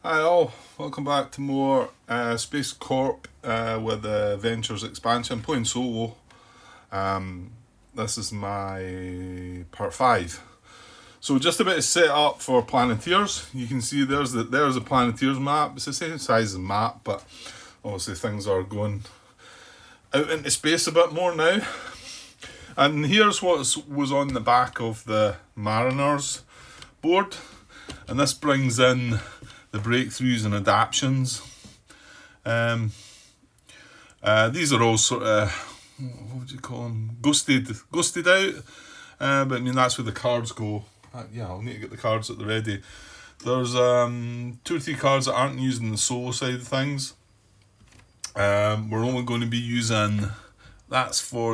Hi all, welcome back to more SpaceCorp with the Ventures expansion. Playing solo. This is my part 5. So just a bit of setup for Planeteers. You can see there's the Planeteers map. It's the same size as the map, but obviously things are going out into space a bit more now. And here's what was on the back of the Mariners board. And this brings in the breakthroughs and adaptions. These are all sort of, what would you call them? Ghosted out. But I mean, that's where the cards go. I'll need to get the cards at the ready. There's 2 or 3 cards that aren't used in the solo side of things. We're only going to be using, that's for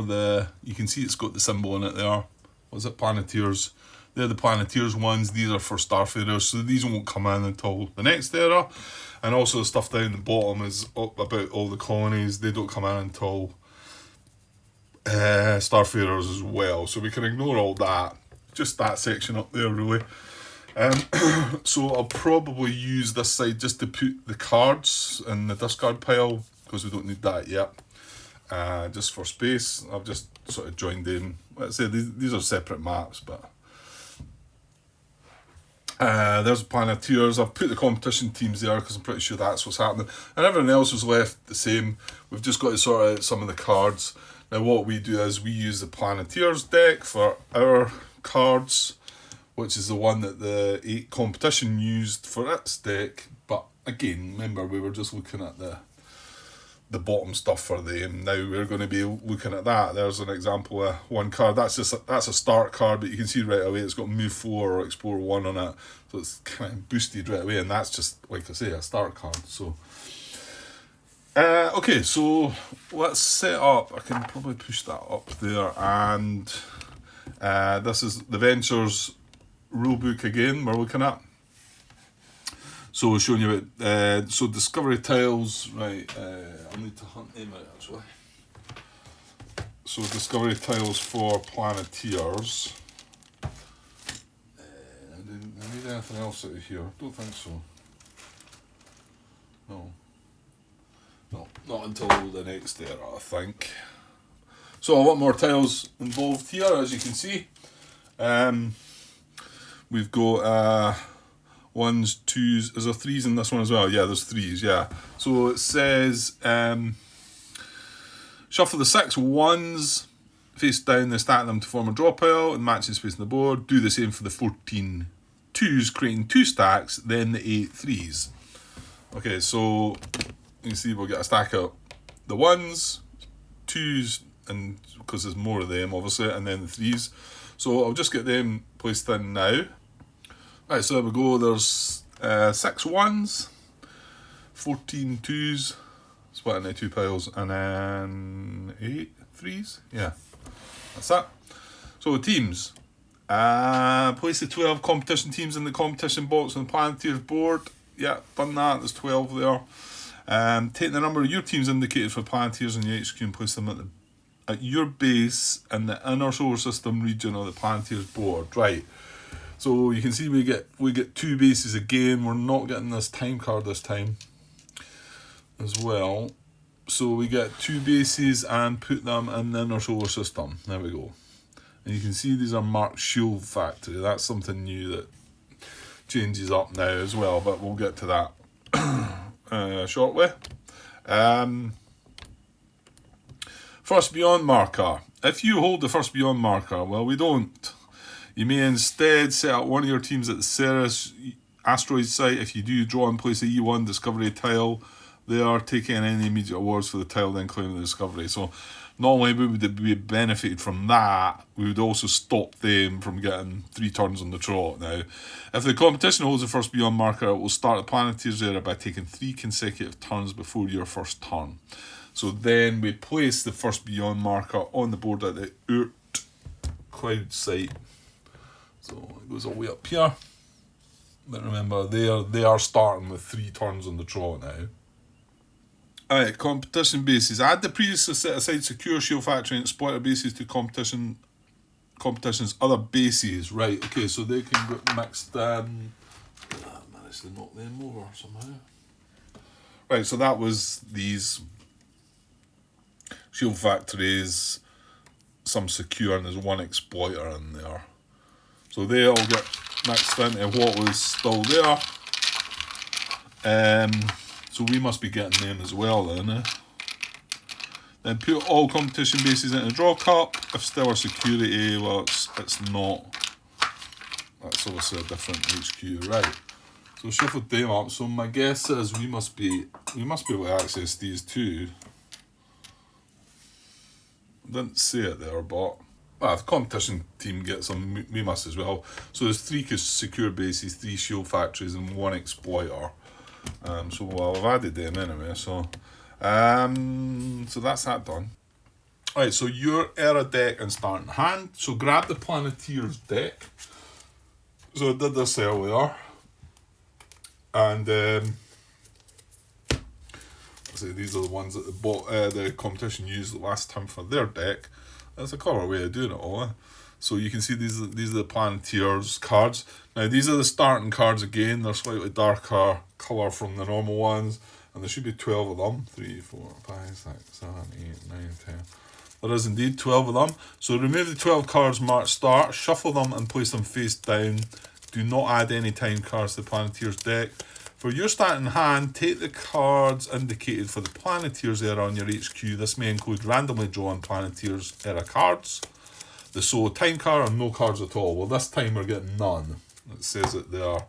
you can see it's got the symbol in it there. Was it Planeteers? They're the Planeteers ones. These are for Starfarers, so these won't come in until the next era. And also the stuff down the bottom is about all the colonies. They don't come in until Starfarers as well. So we can ignore all that. Just that section up there, really. So I'll probably use this side just to put the cards in the discard pile, because we don't need that yet. Just for space, I've just sort of joined in. Let's say these are separate maps, but... there's Planeteers. I've put the competition teams there because I'm pretty sure that's what's happening. And everything else was left the same. We've just got to sort out some of the cards. Now what we do is we use the Planeteers deck for our cards, which is the one that the 8 competition used for its deck. But again, remember we were just looking at the bottom stuff for them. Now we're going to be looking at that. There's an example of one card. That's a start card, but you can see right away it's got Move 4 or Explore 1 on it. So it's kind of boosted right away, and that's just, like I say, a start card. So, okay, so let's set up. I can probably push that up there, and this is the Ventures rulebook again we're looking at. So showing you about, so discovery tiles, right, I'll need to hunt them out actually. So discovery tiles for Planeteers. I need anything else out of here? Don't think so. No, not until the next era, I think. So a lot more tiles involved here, as you can see. We've got 1s, 2s, is there 3s in this one as well? Yeah, there's 3s, yeah. So it says, shuffle the 6 1s face down, then stack them to form a draw pile and matching space on the board. Do the same for the 14 2s, creating 2 stacks, then the 8 3s. Okay, so you can see we'll get a stack of the 1s, 2s, and because there's more of them obviously, and then the 3s. So I'll just get them placed in now. Right, so there we go. There's 6 1s, 14 2s, split into 2 piles, and then 8 3s. Yeah, that's that. So the teams. Place the 12 competition teams in the competition box on the Planeteers board. Yeah, done that. There's 12 there. Take the number of your teams indicated for Planeteers on your HQ and place them at your base in the inner solar system region of the Planeteers board. Right. So you can see we get 2 bases again. We're not getting this time card this time as well. So we get 2 bases and put them in the inner solar system. There we go. And you can see these are marked Shield Factory. That's something new that changes up now as well, but we'll get to that shortly. First Beyond marker. If you hold the First Beyond marker, well, we don't. You may instead set up one of your teams at the Ceres asteroid site. If you do, draw and place a E1 discovery tile. They are taking any immediate awards for the tile, then claiming the discovery. So not only would we benefited from that, we would also stop them from getting 3 turns on the trot. Now, if the competition holds the First Beyond marker, it will start the Planeteers era by taking 3 consecutive turns before your first turn. So then we place the First Beyond marker on the board at the Oort cloud site. So it goes all the way up here. But remember, they are starting with 3 turns on the trot now. Alright, competition bases. Add the previously set aside secure Shield Factory and exploiter bases to competition's other bases. Right, okay, so they can get mixed. obviously knock them over somehow. Right, so that was these shield factories, some secure, and there's one exploiter in there. So they all get mixed into what was still there. So we must be getting them as well then. Then put all competition bases into the draw cup. If still a security, well it's not. That's obviously a different HQ, right? So shuffled them up. So my guess is we must be able to access these too. I didn't say it there, but the competition team gets them. We must as well. So there's 3 secure bases, 3 shield factories, and 1 exploiter. So well, I've added them anyway. So that's that done. Right. So your era deck and starting hand. So grab the Planeteers deck. So I did this earlier. And so these are the ones that the competition used last time for their deck. That's a clever way of doing it all. So you can see these are the Planeteers cards. Now these are the starting cards again. They're slightly darker colour from the normal ones. And there should be 12 of them. 3, 4, 5, 6, 7, 8, 9, 10. There is indeed 12 of them. So remove the 12 cards marked start, shuffle them and place them face down. Do not add any time cards to the Planeteers deck. For your starting hand, take the cards indicated for the Planeteers era on your HQ. This may include randomly drawn Planeteers era cards. The solo time card or no cards at all. Well, this time we're getting none. It says it there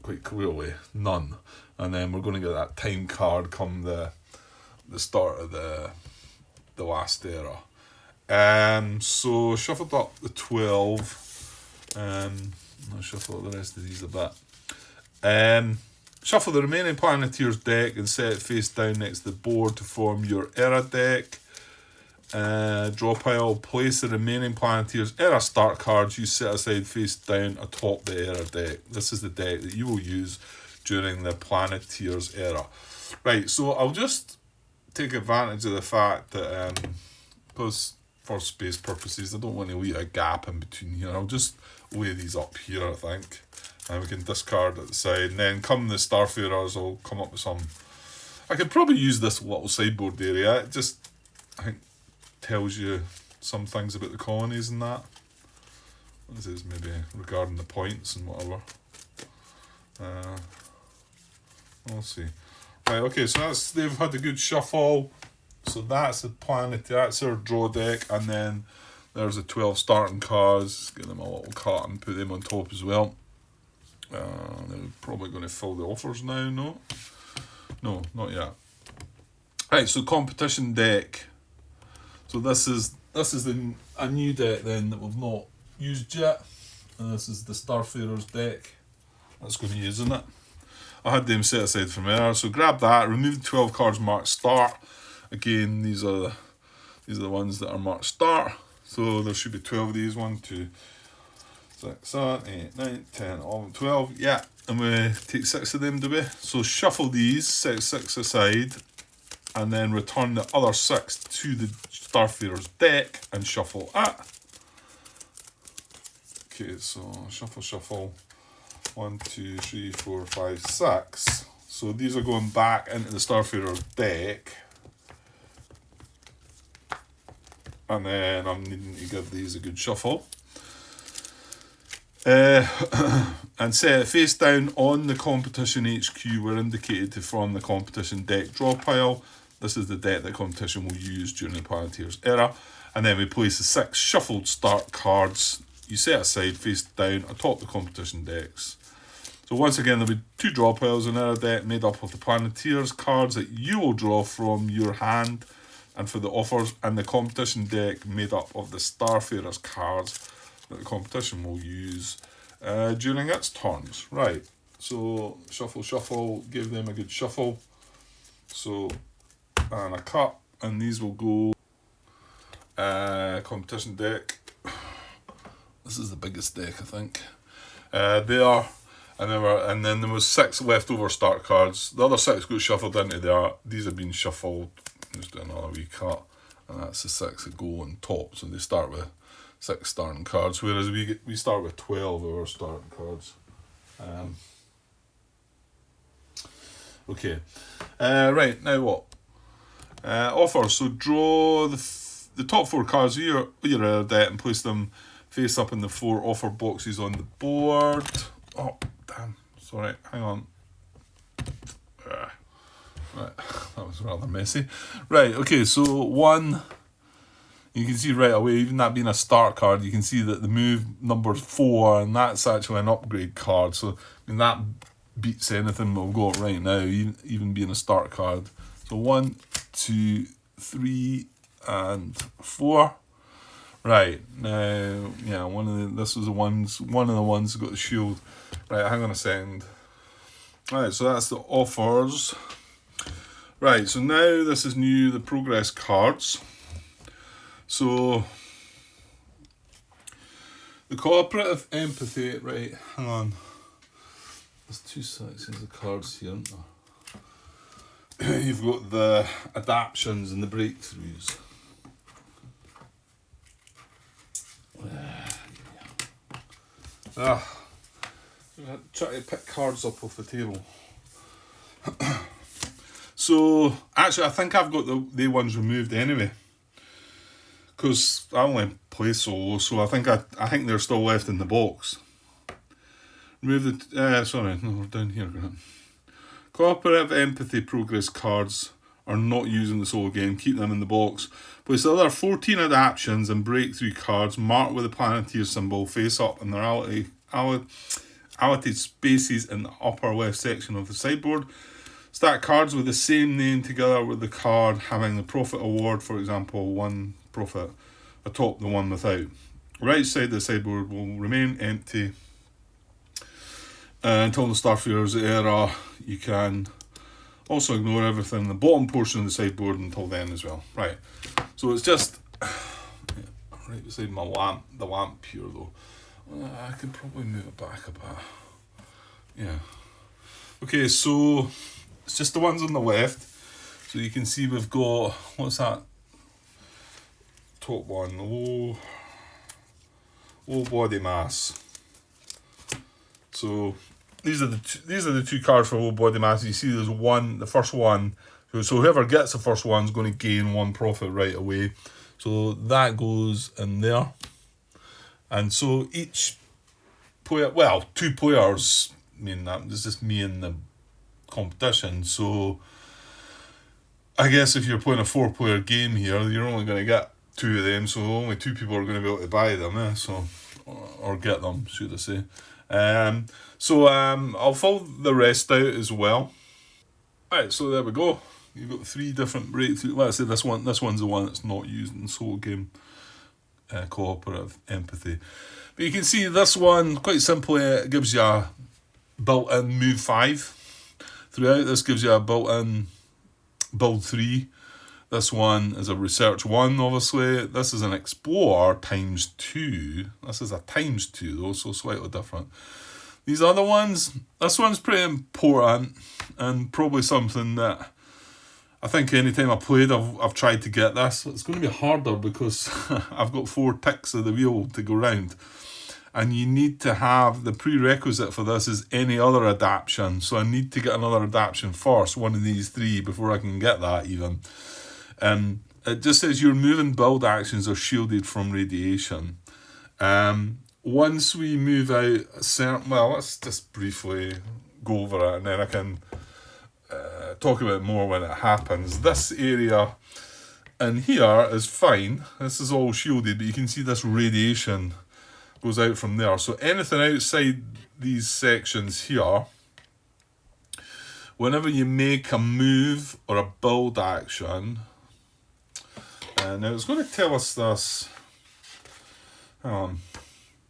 quite clearly, none. And then we're going to get that time card come the start of the last era. So shuffled up the 12. I'll shuffle the rest of these a bit. Shuffle the remaining Planeteers deck and set it face down next to the board to form your era deck. Draw pile, place the remaining Planeteers era start cards you set aside face down atop the era deck. This is the deck that you will use during the Planeteers era. Right, so I'll just take advantage of the fact that because for space purposes I don't want to leave a gap in between here. I'll just lay these up here, I think, and we can discard at the side, and then come the Starfarers I'll come up with some. I could probably use this little sideboard area. It just, I think, tells you some things about the colonies and that. This is maybe regarding the points and whatever. We'll see. Right, okay, so they've had a good shuffle. So that's the planet, that's our draw deck, and then there's the 12 starting cards. Give them a little cut and put them on top as well. They're probably going to fill the offers now, no? No, not yet. Right, so competition deck. So this is a new deck then that we've not used yet. And this is the Starfarers deck. That's going to use, isn't it? I had them set aside from there. So grab that, remove the 12 cards marked start. Again, these are the ones that are marked start. So there should be 12 of these. 1, 2, 6, 7, 8, 9, 10, 11, 12. Yeah, and we take 6 of them, do we? So shuffle these, set 6 aside, and then return the other 6 to the Starfarers deck and shuffle it. Okay, so shuffle. 1, 2, 3, 4, 5, 6. So these are going back into the Starfarers deck. And then I'm needing to give these a good shuffle. And set it face down on the competition HQ where indicated to form the competition deck draw pile. This is the deck that competition will use during the Planeteers era. And then we place the 6 shuffled start cards you set aside face down atop the competition decks. So once again, there'll be 2 draw piles in our deck made up of the Planeteers cards that you will draw from your hand, and for the offers, and the competition deck made up of the Starfarers cards that the competition will use during its turns. Right, so shuffle, give them a good shuffle. So, and a cut, and these will go competition deck. This is the biggest deck, I think. There, and then there was 6 leftover start cards. The other 6 got shuffled into there. These have been shuffled. Just do another wee cut, and that's the 6 that go on top. So they start with 6 starting cards, whereas we start with 12 of our starting cards. Okay. Right, now what? Offer. So draw the top 4 cards of your deck and place them face up in the 4 offer boxes on the board. Oh, damn. Sorry, hang on. Right, that was rather messy. Right, okay, so 1, you can see right away, even that being a start card, you can see that the move number 4, and that's actually an upgrade card. So, I mean, that beats anything we've got right now, even being a start card. So 1, 2, 3, and 4. Right, now, yeah, one of the ones that got the shield. Right, hang on a second. Right, so that's the offers. Right, so now this is new, the progress cards. So, the cooperative empathy, right, hang on. There's 2 sections of cards here, aren't there? You've got the adaptions and the breakthroughs. Try to pick cards up off the table. So, actually, I think I've got the ones removed anyway. Because I only play solo, so I think they're still left in the box. Remove the... sorry, no, we're down here. Cooperative empathy progress cards are not used in the solo game. Keep them in the box. Place the other 14 adaptions and breakthrough cards marked with the Planeteer symbol face up in their allocated spaces in the upper left section of the sideboard. Stack cards with the same name together with the card having the profit award, for example, 1 profit, atop the one without. Right side of the sideboard will remain empty until the Starfarer's era. You can also ignore everything in the bottom portion of the sideboard until then as well. Right, so it's just right beside the lamp here though. I could probably move it back a bit. Yeah. Okay, so it's just the ones on the left. So you can see we've got, what's that? Top one, low body mass. So these are the 2 cards for low body mass. You see there's one, the first one. So whoever gets the first one is going to gain 1 profit right away. So that goes in there. And so each player, well, 2 players, I mean, this is me in the competition. So I guess if you're playing a 4-player game here, you're only going to get 2 of them. So only 2 people are going to be able to buy them. So, or get them, should I say. I'll fill the rest out as well. Right, so there we go. You've got 3 different breakthroughs. Let's say this one's the one that's not used in the solo game. Cooperative empathy. But you can see this one, quite simply, it gives you a built-in move 5. Throughout, this gives you a built-in build 3. This one is a research 1, obviously. This is an explorer times 2. This is a times 2 though, so slightly different. These other ones, this one's pretty important and probably something that I think anytime I played, I've tried to get this. It's going to be harder because I've got 4 ticks of the wheel to go round. And you need to have, the prerequisite for this is any other adaptation. So I need to get another adaptation first, one of these 3, before I can get that even. It just says your move and build actions are shielded from radiation. Once we move out a certain... Well, let's just briefly go over it and then I can... talk about it more when it happens. This area in here is fine. This is all shielded, but you can see this radiation goes out from there. So anything outside these sections here, whenever you make a move or a build action, and now it's going to tell us this. Hang on.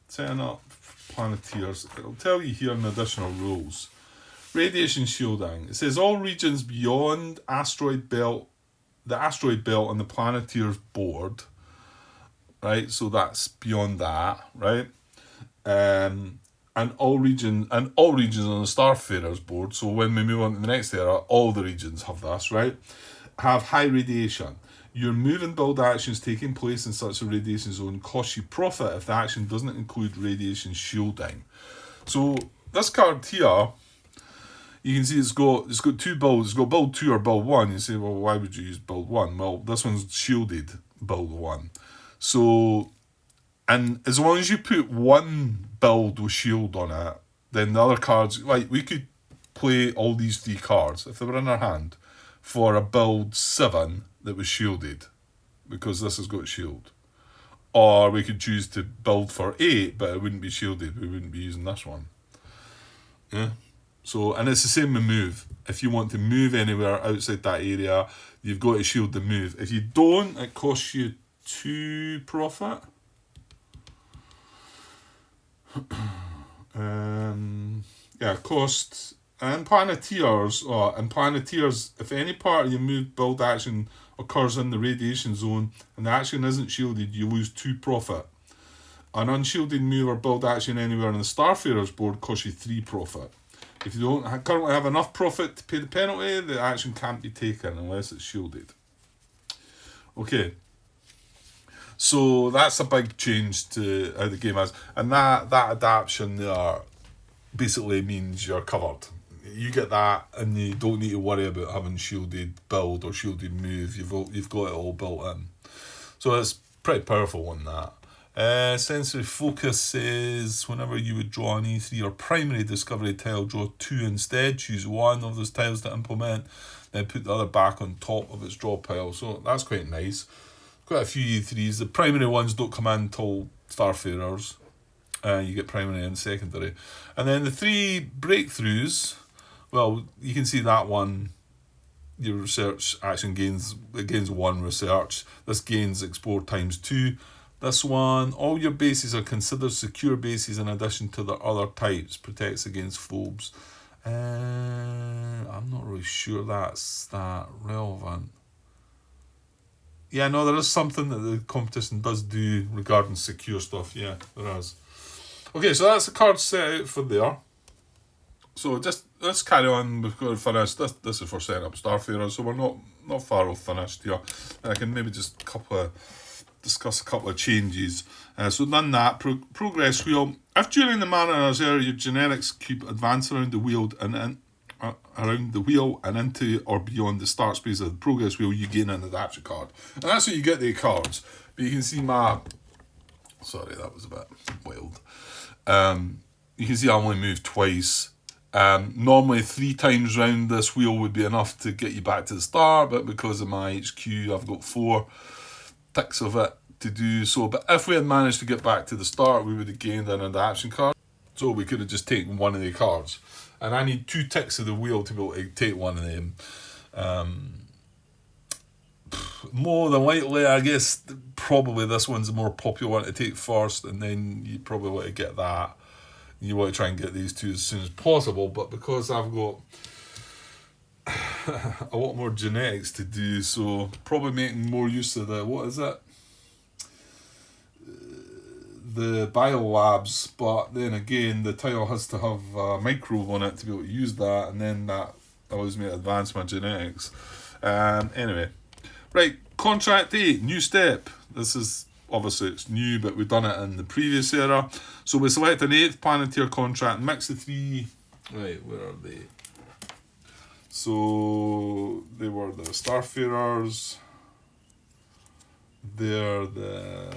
Setting up Planeteers. It'll tell you here in additional rules. Radiation shielding. It says all regions beyond the asteroid belt and the Planeteers board. Right, so that's beyond that, right? And all regions on the Starfarer's board. So when we move on to the next era, all the regions have this, right? Have high radiation. Your move and build actions taking place in such a radiation zone cost you profit if the action doesn't include radiation shielding. So this card here, you can see it's got two builds. It's got build 2 or build 1. You say, well, why would you use build 1? Well, this one's shielded build 1. So, and as long as you put one build with shield on it, then the other cards, like we could play all these 3 cards if they were in our hand for a build 7 that was shielded, because this has got shield. Or we could choose to build for 8, but it wouldn't be shielded. We wouldn't be using this one. Yeah. So, and it's the same with move. If you want to move anywhere outside that area, you've got to shield the move. If you don't, it costs you 2 profit. Cost. And Planeteers, if any part of your move build action occurs in the radiation zone and the action isn't shielded, you lose 2 profit. An unshielded move or build action anywhere on the Starfarer's board costs you 3 profit. If you don't currently have enough profit to pay the penalty, the action can't be taken unless it's shielded. Okay. So that's a big change to how the game is. And that adaptation there basically means you're covered. You get that and you don't need to worry about having shielded build or shielded move. You've got it all built in. So it's pretty powerful on that. Sensory focus says whenever you would draw an E3 or primary discovery tile, draw 2 instead. Choose one of those tiles to implement, then put the other back on top of its draw pile. So that's quite nice. Quite a few E3s. The primary ones don't come in until Starfarers. You get primary and secondary. And then the 3 breakthroughs, well, you can see that one, your research action gains 1 research. This gains explore times 2. This one, all your bases are considered secure bases in addition to their other types. Protects against phobes. I'm not really sure that's that relevant. Yeah, no, there is something that the competition does do regarding secure stuff. Yeah, there is. Okay, so that's the card set out for there. So just let's carry on. We've got to finish. This is for setting up Starfarer, so we're not far off finished here. And I can maybe just discuss a couple of changes. So done that. Progress wheel. If during the Mariner's era your generics cube advance around the wheel and into or beyond the start space of the progress wheel, you gain an adaptation card. And that's how you get the cards. But you can see sorry, that was a bit wild. You can see I only moved twice. Normally 3 times round this wheel would be enough to get you back to the start, but because of my HQ I've got 4 ticks of it to do so. But if we had managed to get back to the start, we would have gained an adaptation card. So we could have just taken one of the cards. And I need 2 ticks of the wheel to be able to take one of them. More than likely, I guess, probably this one's the more popular one to take first, and then you probably want to get that. You want to try and get these 2 as soon as possible, but because I've got a lot more genetics to do, so probably making more use of the biolabs, but then again the tile has to have a microbe on it to be able to use that, and then that allows me to advance my genetics. Anyway, right, contract 8, new step. This is obviously it's new, but we've done it in the previous era. So we select an 8th Planeteer contract, mix the 3. Right, where are they? So they were the Starfarers. They're the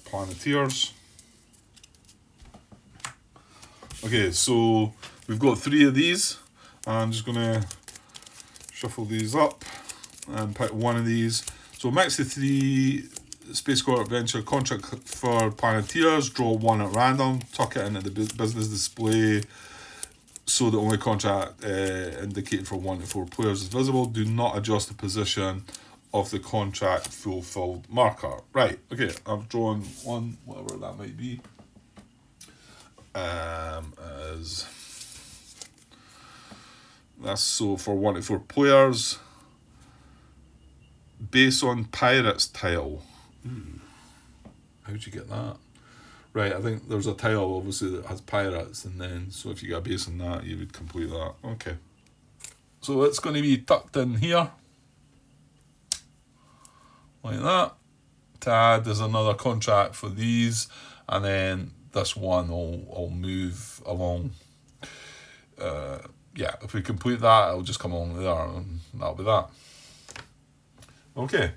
Planeteers. Okay, so we've got 3 of these. I'm just going to shuffle these up and pick one of these. So mix the 3 SpaceCorp Adventure contract for Planeteers, draw 1 at random, tuck it into the business display so the only contract indicated for 1 to 4 players is visible. Do not adjust the position of the contract fulfilled marker. Right, okay, I've drawn 1, whatever that might be. That's so for 1 to 4 players. Base on Pirates tile. How'd you get that? Right, I think there's a tile obviously that has pirates, and then so if you got a base on that, you would complete that. Okay. So it's going to be tucked in here. Like that. To add, there's another contract for these, and then this one will move along. It'll if we complete that, it'll just come along there, and that'll be that. Okay.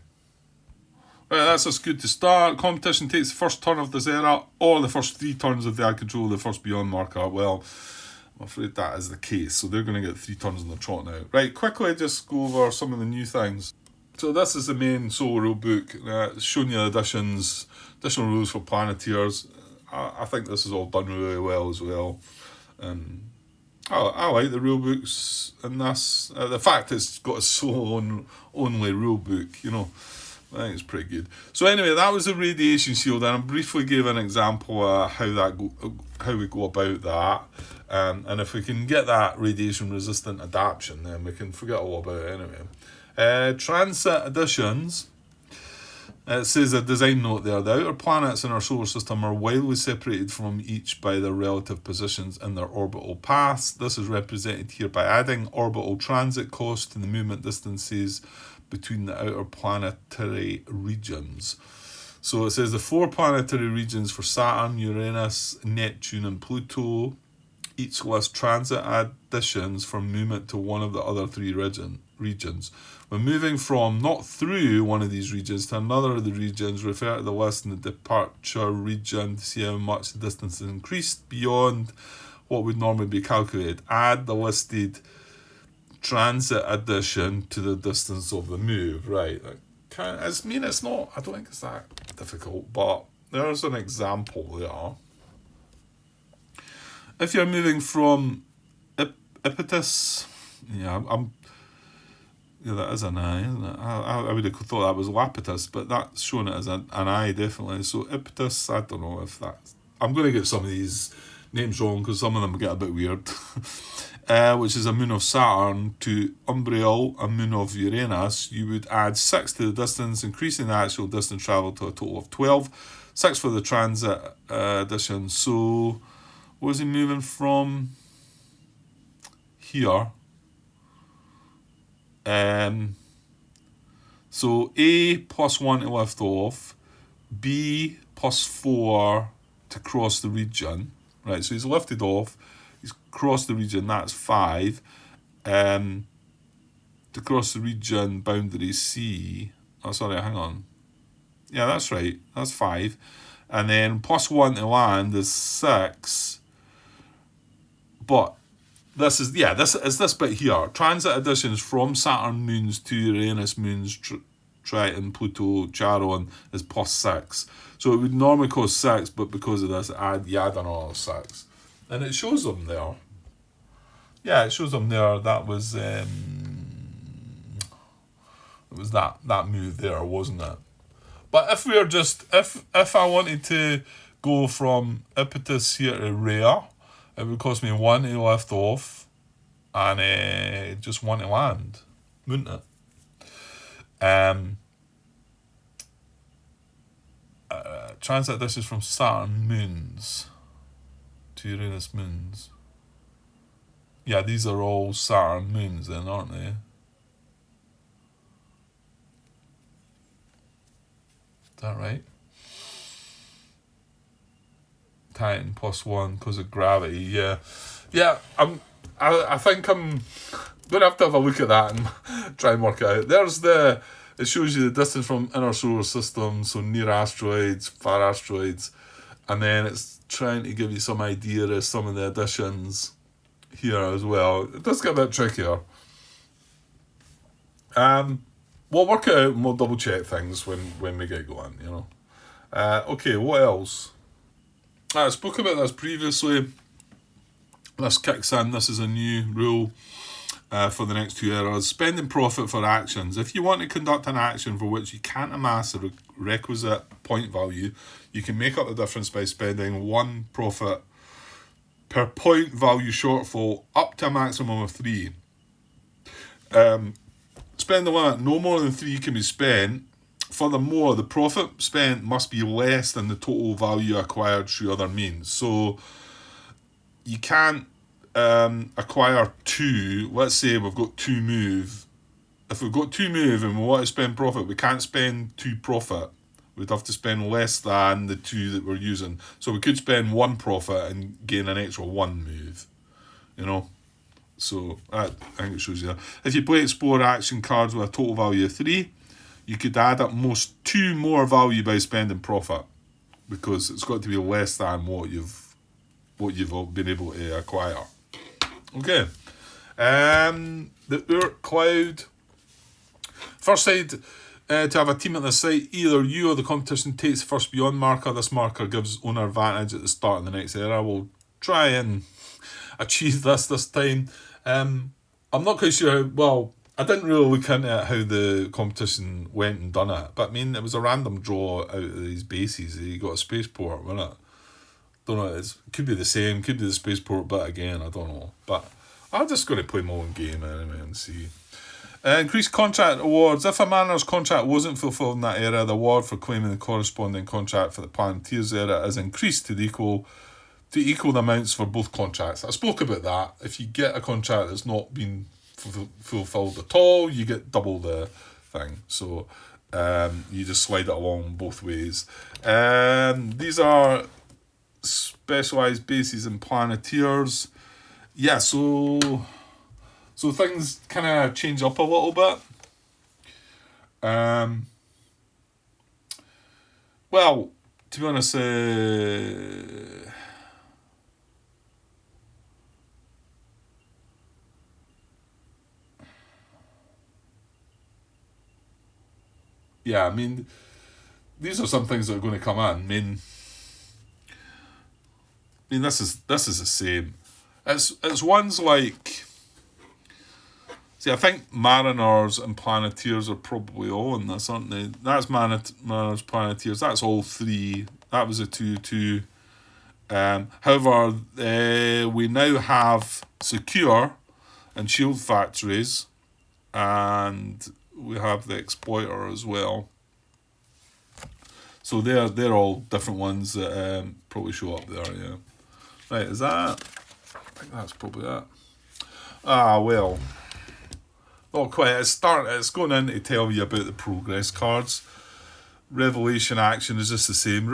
Right, that's us good to start. Competition takes the first turn of the Zera, or the first 3 turns if they had control of the first beyond marker. Well, I'm afraid that is the case, so they're going to get 3 turns on the trot now. Right, quickly just go over some of the new things. So this is the main solo rule book. It's showing you the additions, additional rules for Planeteers. I think this is all done really well as well. I like the rule books in this. The fact it's got a solo only rule book, you know, I think it's pretty good. So anyway, that was the radiation shield, and I briefly gave an example of how we go about that. And if we can get that radiation resistant adaptation, then we can forget all about it anyway. Transit additions. It says a design note there. The outer planets in our solar system are widely separated from each by their relative positions in their orbital paths. This is represented here by adding orbital transit costs to the movement distances between the outer planetary regions. So it says the 4 planetary regions for Saturn, Uranus, Neptune and Pluto each list transit additions for movement to one of the other 3 regions. When moving from, not through, one of these regions to another of the regions, refer to the list in the departure region to see how much the distance is increased beyond what would normally be calculated. Add the listed transit addition to the distance of the move. Right. It's not, I don't think it's that difficult, but there's an example there. If you're moving from Ippitus, that is an eye, isn't it? I would have thought that was Lapitus, but that's showing it as an eye, definitely. So Ippitus, I don't know if that's... I'm going to get some of these names wrong because some of them get a bit weird. Which is a moon of Saturn, to Umbriel, a moon of Uranus. You would add 6 to the distance, increasing the actual distance travelled to a total of 12. 6 for the transit addition. So, what is he moving from? Here. So A plus 1 to lift off, B plus 4 to cross the region. Right, so he's lifted off, he's crossed the region, that's 5. To cross the region, boundary C. Oh, sorry, hang on. Yeah, that's right, that's 5. And then plus 1 to land is 6. But this is this bit here. Transit additions from Saturn moons to Uranus moons, Triton, Pluto, Charon is plus 6. So it would normally cost 6, but because of this, you add another 6. And it shows them there. Yeah, it shows them there. That was it was that move there, wasn't it? But if we're just if I wanted to go from Ippitus here to Rhea, it would cost me 1 to lift off and just 1 to land, wouldn't it? Transit this is from Saturn moons to Uranus moons. Yeah, these are all Saturn moons then, aren't they? Is that right? Titan plus 1 because of gravity. Yeah. I think I'm gonna have to have a look at that and try and work it out. It shows you the distance from inner solar system, so near asteroids, far asteroids, and then it's trying to give you some idea of some of the additions here as well. It does get a bit trickier. We'll work it out and we'll double check things when we get going, you know. Okay, what else? I spoke about this previously. This kicks in. This is a new rule for the next 2 eras. Spending profit for actions. If you want to conduct an action for which you can't amass a requisite point value, you can make up the difference by spending 1 profit per point value shortfall up to a maximum of 3. Spend the limit. No more than 3 can be spent. Furthermore, the profit spent must be less than the total value acquired through other means. So you can't acquire 2. Let's say we've got 2 move. If we've got 2 move and we want to spend profit, we can't spend 2 profit. We'd have to spend less than the 2 that we're using. So we could spend 1 profit and gain an extra 1 move. You know? So I think it shows you that. If you play Explore action cards with a total value of 3, you could add at most 2 more value by spending profit, because it's got to be less than what you've been able to acquire. Okay. The Urt Cloud. First side to have a team at the site, either you or the competition takes the first beyond marker. This marker gives owner advantage at the start of the next era. We'll try and achieve this time. I'm not quite sure. Well, I didn't really look into it, how the competition went and done it. But I mean, it was a random draw out of these bases. You got a spaceport, wasn't it? Don't know. It could be the same. Could be the spaceport, but again, I don't know. But I'm just going to play my own game anyway and see. Increased contract awards. If a mariners contract wasn't fulfilled in that era, the award for claiming the corresponding contract for the Planeteers era is increased to equal the amounts for both contracts. I spoke about that. If you get a contract that's not been fulfilled at all, you get double the thing. So you just slide it along both ways. These are specialised bases and Planeteers. Yeah, so things kind of change up a little bit. Well, to be honest, yeah, I mean, these are some things that are going to come in. I mean, this is the same. It's ones like. See, I think Mariners and Planeteers are probably all in this, aren't they? That's Mariners, Planeteers. That's all 3. That was a 2-2. However, we now have Secure and Shield Factories, and we have the Exploiter as well. So they're all different ones that probably show up there. Yeah. Right, is that? I think that's probably that. Well. Not quite. It's going in to tell you about the progress cards. Revelation action is just the same.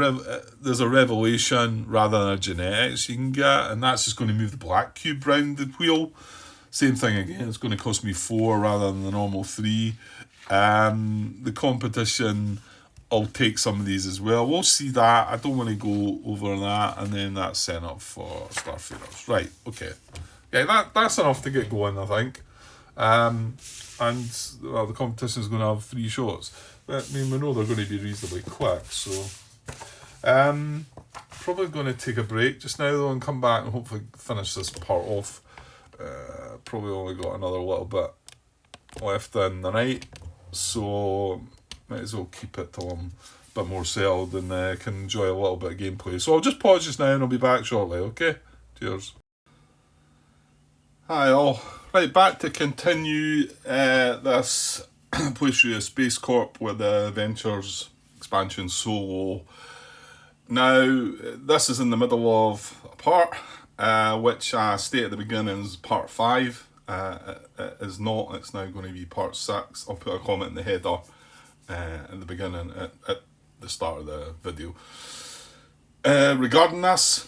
There's a revelation rather than a genetics you can get, and that's just going to move the black cube round the wheel. Same thing again. It's going to cost me 4 rather than the normal 3. The competition, I'll take some of these as well. We'll see that. I don't want to go over that, and then that's set up for Starfighters. Right. Okay. Yeah, that's enough to get going, I think. And well, the competition is going to have 3 shots. But, I mean, we know they're going to be reasonably quick, so probably going to take a break just now though and come back and hopefully finish this part off. Probably only got another little bit left in the night, so might as well keep it till I'm a bit more settled and can enjoy a little bit of gameplay. So I'll just pause just now and I'll be back shortly. Okay, cheers. Hi all. Right, back to continue this playthrough of SpaceCorp with the Ventures expansion solo. Now, this is in the middle of a part, which I state at the beginning is part 5. It is not, it's now going to be part 6. I'll put a comment in the header in the beginning at the start of the video. Regarding this,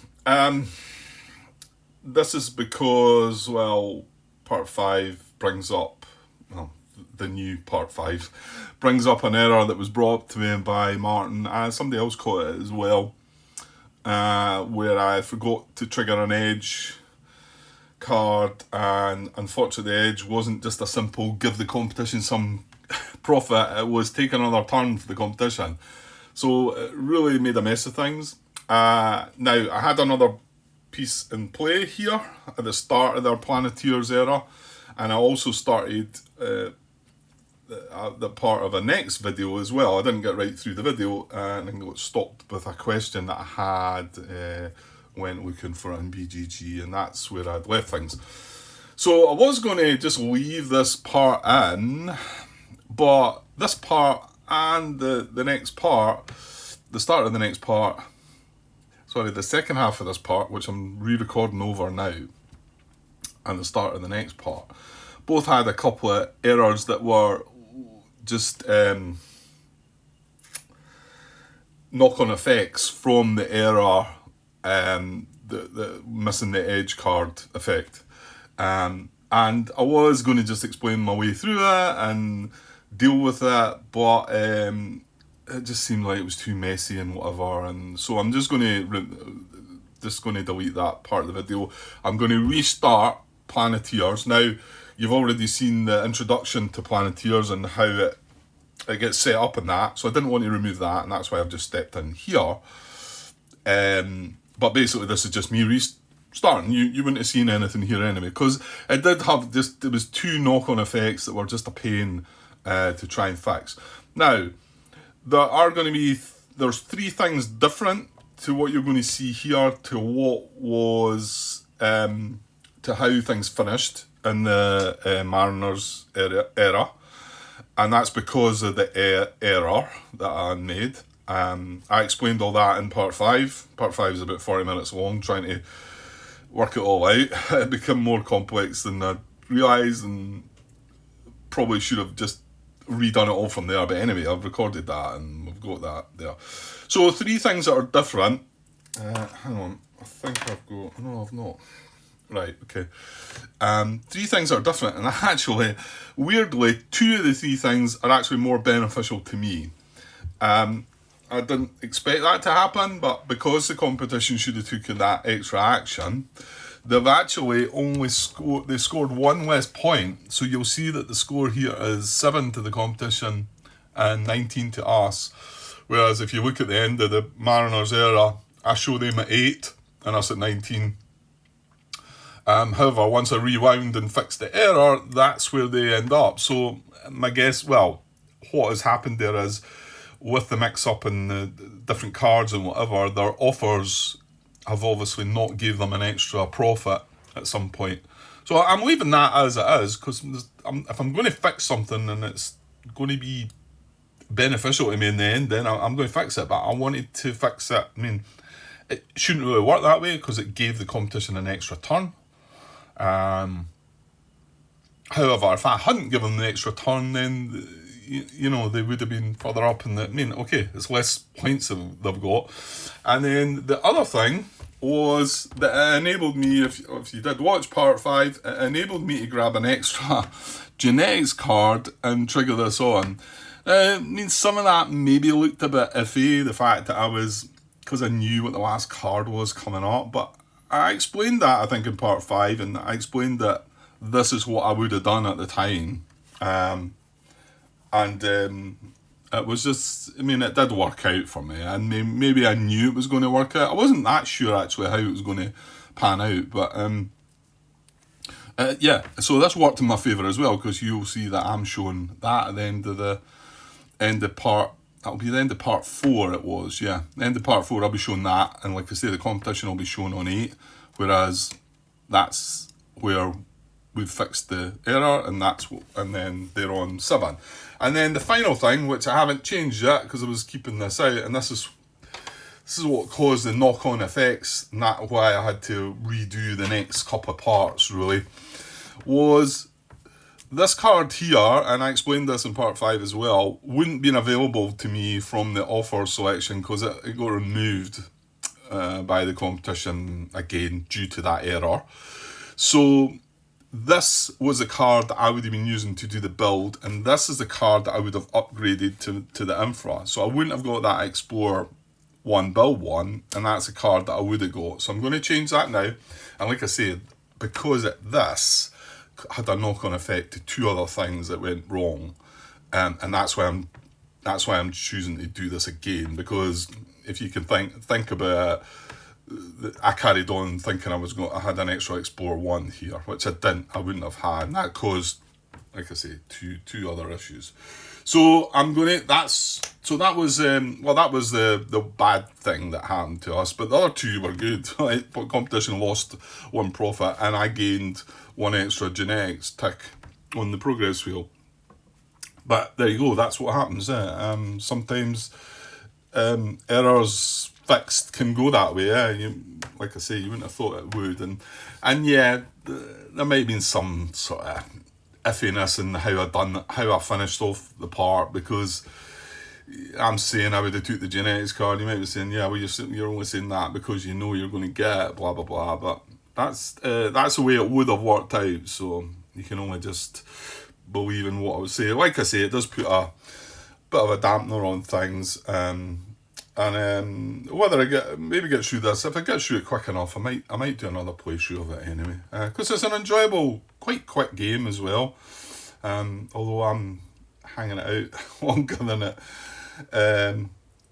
this is because, well, part 5 brings up, well, the new part 5 brings up an error that was brought up to me by Martin, and somebody else caught it as well, where I forgot to trigger an edge card, and unfortunately the edge wasn't just a simple give the competition some profit, it was take another turn for the competition. So it really made a mess of things. Now, I had another piece in play here at the start of their Planeteers era, and I also started the part of a next video as well. I didn't get right through the video and I got stopped with a question that I had when looking for an BGG, and that's where I'd left things. So I was going to just leave this part in, but this part and the next part, the start of the next part, sorry, the second half of this part, which I'm re-recording over now, and the start of the next part, both had a couple of errors that were just knock-on effects from the error, the missing the edge card effect. And I was going to just explain my way through it and deal with it, but it just seemed like it was too messy and whatever. And so I'm just going to delete that part of the video. I'm going to restart Planeteers. Now, you've already seen the introduction to Planeteers and how it gets set up and that, so I didn't want to remove that, and that's why I've just stepped in here. But basically this is just me restarting. You wouldn't have seen anything here anyway, because it did have just, there was 2 knock-on effects that were just a pain to try and fix. Now, there are going to be, there's 3 things different to what you're going to see here to what was, to how things finished in the Mariners era. And that's because of the error that I made. I explained all that in part 5. Part 5 is about 40 minutes long, trying to work it all out. It became more complex than I realised, and probably should have just redone it all from there. But anyway, I've recorded that and we've got that there. So 3 things that are different. Hang on, I think I've got, no I've not. Right, okay. 3 things that are different, and actually, weirdly, 2 of the 3 things are actually more beneficial to me. I didn't expect that to happen, but because the competition should have taken that extra action, they've actually only scored 1 less point. So you'll see that the score here is 7 to the competition and 19 to us. Whereas if you look at the end of the Mariners era, I show them at 8 and us at 19. However, once I rewound and fixed the error, that's where they end up. So my guess, well, what has happened there is, with the mix-up and the different cards and whatever, their offers have obviously not gave them an extra profit at some point. So I'm leaving that as it is, because if I'm going to fix something and it's going to be beneficial to me in the end, then I'm going to fix it. But I wanted to fix it. I mean, it shouldn't really work that way, because it gave the competition an extra turn. However, if I hadn't given them the extra turn, then you know, they would have been further up in the, I mean, okay, it's less points they've got. And then the other thing was that it enabled me, if you did watch part 5, it enabled me to grab an extra genetics card and trigger this on. I mean, some of that maybe looked a bit iffy, the fact that I was, because I knew what the last card was coming up, but I explained that, I think, in part 5, and I explained that this is what I would have done at the time. It was just, I mean, it did work out for me, and maybe I knew it was going to work out. I wasn't that sure, actually, how it was going to pan out, but yeah, so this worked in my favour as well, because you'll see that I'm showing that at the end of part, that'll be the end of part 4 it was, yeah. The end of part 4 I'll be showing that, and like I say, the competition will be shown on 8, whereas that's where we've fixed the error, and then they're on 7. And then the final thing, which I haven't changed yet because I was keeping this out, and this is what caused the knock-on effects, and that's why I had to redo the next couple of parts, really, was this card here, and I explained this in part 5 as well, wouldn't been available to me from the offer selection because it got removed by the competition again due to that error. So this was a card that I would have been using to do the build, and this is the card that I would have upgraded to the Infra. So I wouldn't have got that Explore 1 build 1, and that's a card that I would have got. So I'm going to change that now, and like I said, because this had a knock-on effect to 2 other things that went wrong, and that's why I'm choosing to do this again, because if you can think about it, I carried on thinking I had an extra Explore 1 here, which I didn't. I wouldn't have had, and that caused, like I say, two other issues. So I'm going to. That was the bad thing that happened to us. But the other 2 were good. Right? But competition lost 1 profit, and I gained 1 extra genetics tick on the progress wheel. But there you go. That's what happens. Sometimes errors fixed can go that way. Like I say, you wouldn't have thought it would, and yeah, there might have been some sort of iffiness in how I finished off the part, because I'm saying I would have took the genetics card. You might be saying, yeah, well, you're only saying that because you know you're going to get it, blah blah blah. But that's the way it would have worked out. So You can only just believe in what I would say. Like I say, it does put a bit of a dampener on things. Whether I maybe get through this, if I get through it quick enough, I might do another playthrough of it anyway. Because it's an enjoyable, quite quick game as well. Although I'm hanging it out longer than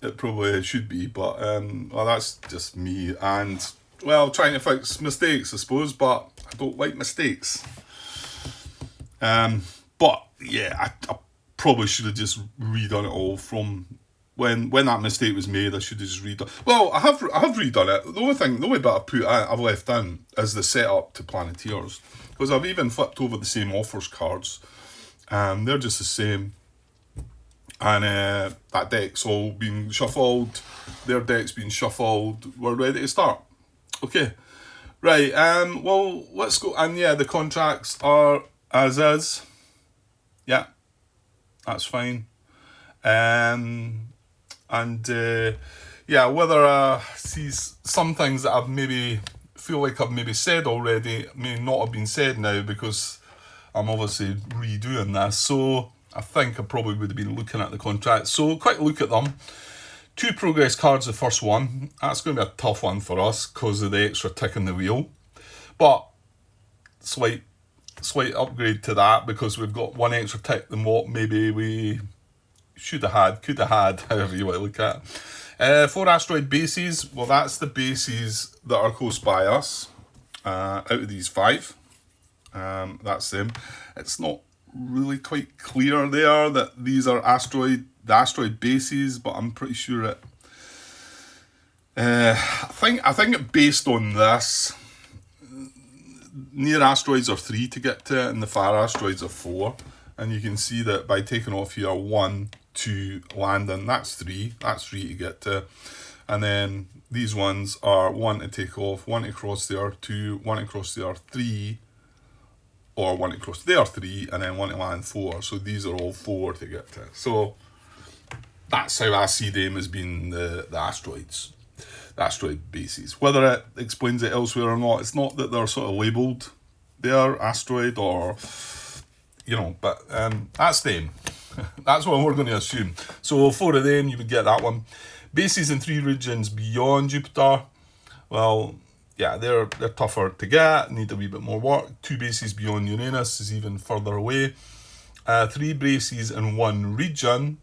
it probably should be, but well, that's just me, and well, trying to fix mistakes, I suppose, but I don't like mistakes. But yeah, I probably should have just redone it all from when that mistake was made. I should have just redone. Well, I have redone it. The only bit I've left in is the setup to Planeteers, because I've even flipped over the same offers cards. They're just the same. And that deck's all been shuffled. Their deck's been shuffled. We're ready to start. Okay. Right, well, let's go. And yeah, the contracts are as is. Yeah, that's fine. Yeah, whether I see some things that I've maybe feel like I've maybe said already may not have been said now, because I'm obviously redoing this. So I think I probably would have been looking at the contract. So quick look at them. 2 progress cards, the first one. That's going to be a tough one for us because of the extra tick in the wheel. But slight upgrade to that, because we've got 1 extra tick than what maybe we should have had, could have had, however you want to look at it. 4 asteroid bases. Well, that's the bases that are close by us. Out of these 5. That's them. It's not really quite clear there that these are the asteroid bases, but I'm pretty sure it. I think based on this, near asteroids are 3 to get to, and the far asteroids are 4. And you can see that by taking off here 1, 2, landing, that's 3. That's 3 to get to. And then these ones are 1 to take off, 1 to cross there, 2, 1 to cross there, 3. Or 1 to cross there, 3, and then 1 to land, 4. So these are all 4 to get to. So that's how I see them as being the asteroids, the asteroid bases. Whether it explains it elsewhere or not, it's not that they're sort of labelled there, asteroid, or, you know, but that's them. That's what we're going to assume. So 4 of them, you would get that one. Bases in 3 regions beyond Jupiter. Well, yeah, they're tougher to get, need a wee bit more work. 2 bases beyond Uranus is even further away. 3 bases in 1 region.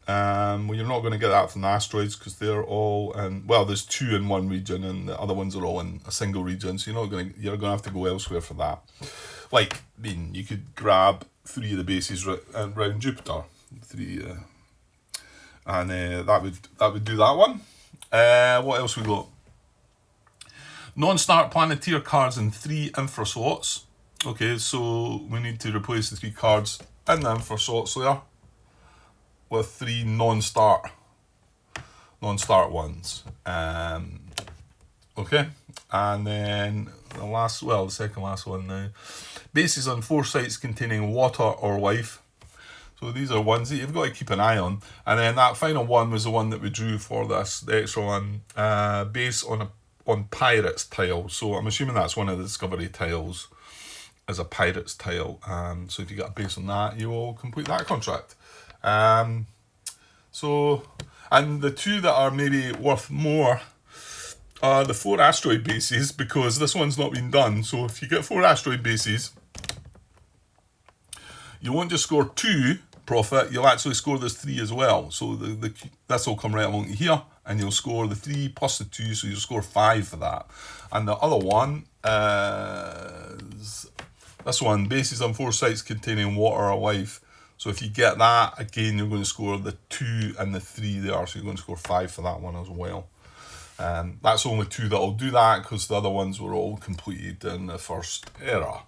Well, you're not going to get that from the asteroids, because they're all in, well, there's 2 in 1 region, and the other ones are all in a single region. So you're going to have to go elsewhere for that. Like, I mean, you could grab 3 of the bases around Jupiter, 3, and that would do that one. What else we got? Non-start Planeteer cards in 3 infra slots. Okay, so we need to replace the 3 cards in the infra slots there with 3 non-start ones. Okay, and then the second last one now. Bases on 4 sites containing water or life. So these are ones that you've got to keep an eye on. And then that final one was the one that we drew for this, the extra one. Base on Pirates tile. So I'm assuming that's one of the Discovery tiles as a Pirates tile. So if you get a base on that, you will complete that contract. So, and the 2 that are maybe worth more are the 4 asteroid bases, because this one's not been done. So if you get 4 asteroid bases, you won't just score 2 profit, you'll actually score this 3 as well. So this will come right along to here, and you'll score the 3 plus the 2, so you'll score 5 for that. And the other one is this one, bases on 4 sites containing water or life. So if you get that, again, you're going to score the 2 and the 3 there, so you're going to score 5 for that one as well. That's only 2 that'll do that, because the other ones were all completed in the first era.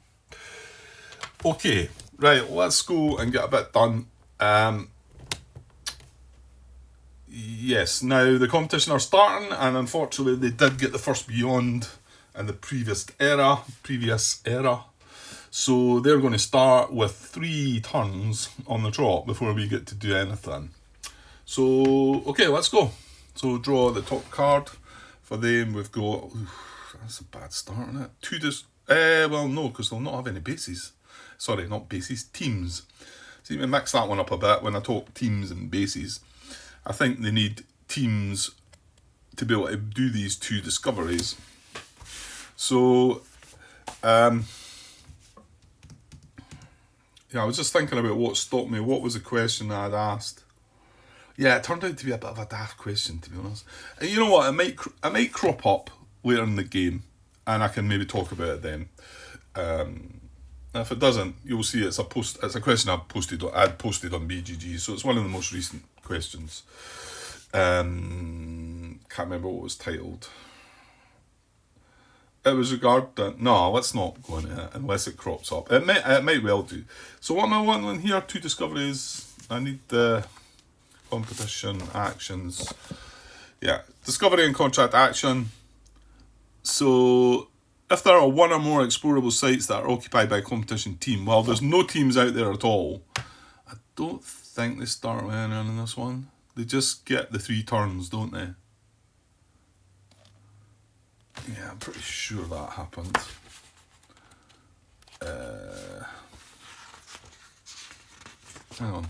Okay, right, let's go and get a bit done. Yes, now the competition are starting, and unfortunately they did get the first beyond in the previous era. So they're going to start with 3 turns on the trot before we get to do anything. So, okay, let's go. So draw the top card. For them, we've got... that's a bad start, isn't it? Well, no, because they'll not have any bases. Sorry, not bases, teams. See, we mix that one up a bit when I talk teams and bases. I think they need teams to be able to do these 2 discoveries. So, yeah, I was just thinking about what stopped me. What was the question I had asked? Yeah, it turned out to be a bit of a daft question, to be honest. And you know what? It might crop up later in the game, and I can maybe talk about it then. If it doesn't, you'll see it's a question I'd posted on BGG, so it's one of the most recent questions. Can't remember what it was titled. It was regarding... No, let's not go into it unless it crops up. It might well do. So what am I wanting here? 2 discoveries. I need the competition actions. Yeah, discovery and contract action. So if there are 1 or more explorable sites that are occupied by a competition team, well, there's no teams out there at all. I don't think they start with anyone in this one. They just get the 3 turns, don't they? Yeah, I'm pretty sure that happened. Hang on.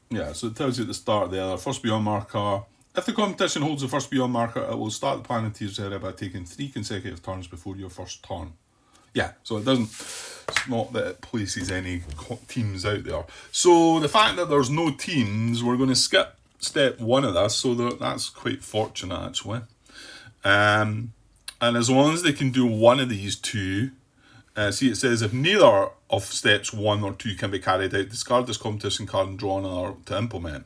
Yeah, so it tells you at the start there, first beyond marker. If the competition holds the first beyond marker, it will start the Planeteers area by taking 3 consecutive turns before your first turn. Yeah, so it doesn't... It's not that it places any teams out there. So the fact that there's no teams, we're going to skip step 1 of this, so that's quite fortunate, actually. And as long as they can do 1 of these 2... see, it says if neither of steps 1 or 2 can be carried out, discard this competition card and draw another to implement.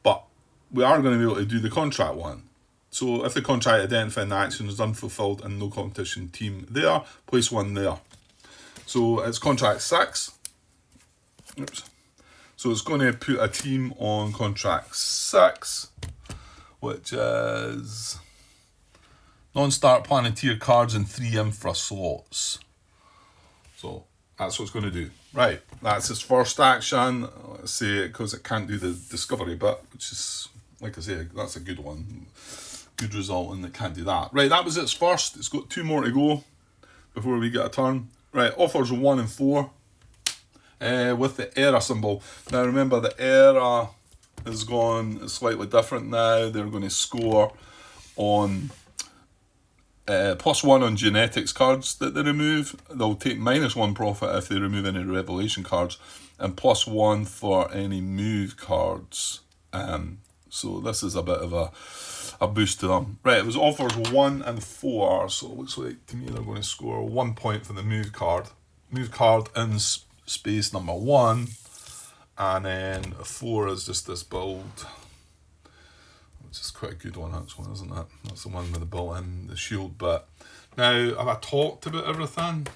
But we are going to be able to do the contract one. So if the contract identifying the action is unfulfilled and no competition team there, place 1 there. So it's contract 6. Oops. So it's going to put a team on contract 6, which is non-start Planeteer cards and 3 infra slots. So that's what it's going to do. Right, that's its first action. Let's say it because it can't do the discovery bit, which is, like I say, that's a good one. Good result, and it can't do that. Right, that was its first. It's got 2 more to go before we get a turn. Right, offers 1 and 4 with the era symbol. Now remember, the era has gone slightly different now. They're going to score on +1 on genetics cards that they remove. They'll take -1 profit if they remove any revelation cards, and +1 for any move cards. So this is a bit of a boost to them. Right, it was offers 1 and 4, so it looks like to me they're going to score 1 point for the move card. Move card in space number 1, and then 4 is just this build, which is quite a good one actually, isn't it? That's the one with the built-in, the shield bit. Now, have I talked about everything?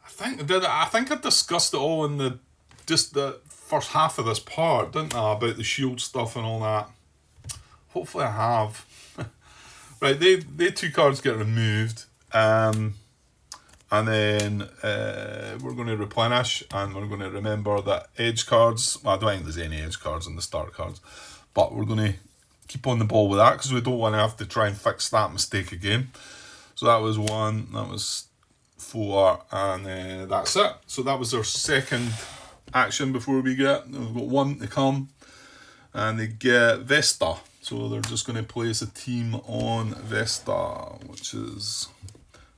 I think I discussed it all in the first half of this part, didn't I? About the shield stuff and all that. Hopefully I have. Right, they 2 cards get removed. And then we're going to replenish, and we're going to remember that edge cards, well, I don't think there's any edge cards in the start cards, but we're going to keep on the ball with that because we don't want to have to try and fix that mistake again. So that was 1, that was 4, and that's it. So that was our second action before we've got 1 to come, and they get Vesta. So they're just going to place a team on Vesta, which is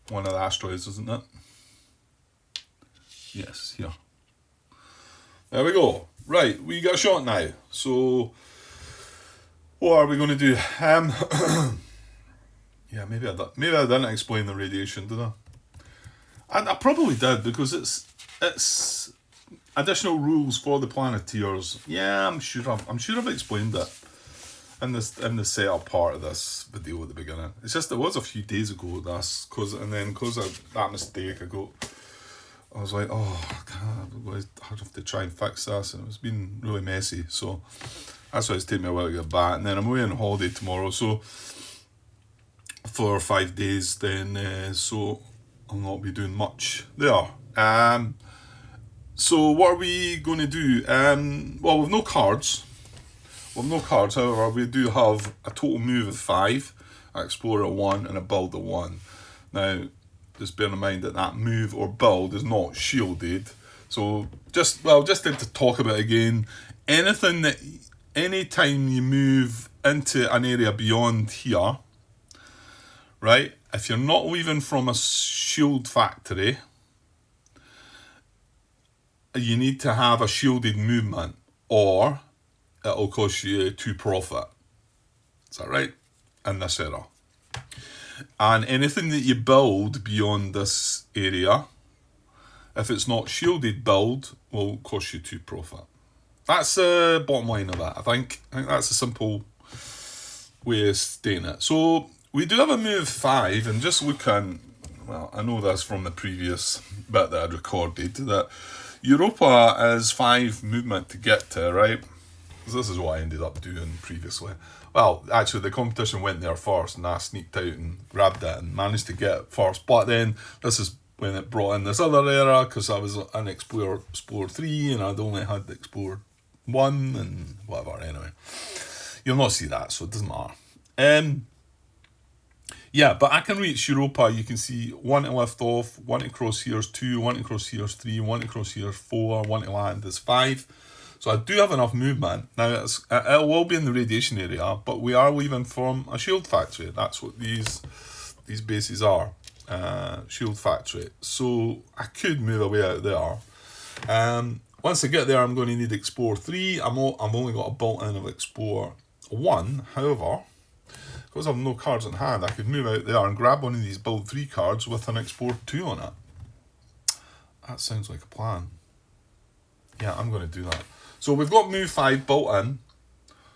one of the asteroids, isn't it? Yes, here. There we go. Right, we got a shot now. So what are we going to do? Yeah, maybe I didn't explain the radiation, did I? I probably did, because it's additional rules for the Planeteers. Yeah, I'm sure I've explained it in the setup part of this video at the beginning. It's just it was a few days ago because of that mistake I was like, oh God, I have to try and fix this, and it's been really messy. So that's why it's taken me a while to get back. And then I'm away on holiday tomorrow, so for 5 days. Then so I'll not be doing much there. So what are we going to do? Well, we've no cards. However, we do have a total move of 5, an explorer 1, and a builder 1. Now, Just bear in mind that that move or build is not shielded. So just to talk about it again, anytime you move into an area beyond here, right, if you're not leaving from a shield factory, you need to have a shielded movement, or it'll cost you 2 profit. Is that right? In this era. And anything that you build beyond this area, if it's not shielded build, will cost you 2 profit. That's the bottom line of that. I think that's a simple way of stating it. So we do have a move 5, and just looking, well, I know this from the previous bit that I'd recorded, that Europa is 5 movement to get to, right? Because this is what I ended up doing previously. Well, actually, the competition went there first, and I sneaked out and grabbed it and managed to get it first. But then, this is when it brought in this other era, because I was in Explorer 3, and I'd only had the Explorer 1, and whatever, anyway. You'll not see that, so it doesn't matter. Yeah, but I can reach Europa. You can see 1 to lift off, 1 to cross here is 2, 1 to cross here is 3, 1 to cross here is 4, 1 to land is 5. So I do have enough movement. Now, it will be in the radiation area, but we are leaving from a shield factory. That's what these bases are, shield factory. So I could move away out there. Once I get there, I'm going to need Explorer 3. I've only got a built-in of Explorer 1. However, because I have no cards in hand, I could move out there and grab one of these build 3 cards with an Explorer 2 on it. That sounds like a plan. Yeah, I'm going to do that. So we've got move 5 built in.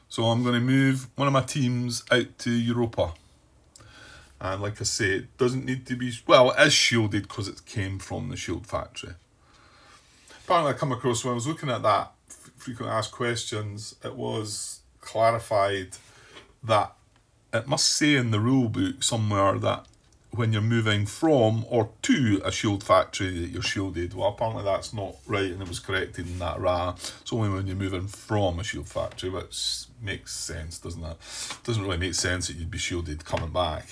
So I'm going to move one of my teams out to Europa. And like I say, it doesn't need to be... Well, it is shielded because it came from the shield factory. Apparently I come across, when I was looking at that frequent asked questions, it was clarified that it must say in the rule book somewhere that when you're moving from or to a shield factory that you're shielded. Well, apparently that's not right, and it was corrected in that It's only when you're moving from a shield factory, which makes sense, doesn't it? It doesn't really make sense that you'd be shielded coming back.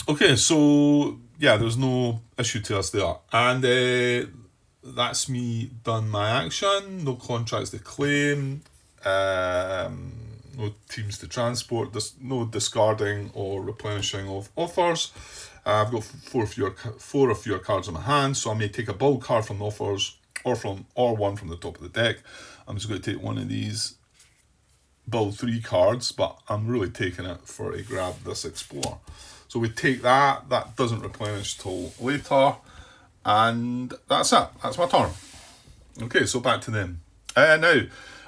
Okay, so yeah, there's no issue to us there. And that's me done my action. No contracts to claim. No teams to transport, no discarding or replenishing of offers. I've got four of your cards in my hand, so I may take a build card from the offers or one from the top of the deck. I'm just going to take one of these build 3 cards, but I'm really taking it for a grab this Explorer. So we take that doesn't replenish till later, and that's it. That's my turn. Okay, so back to them. Now,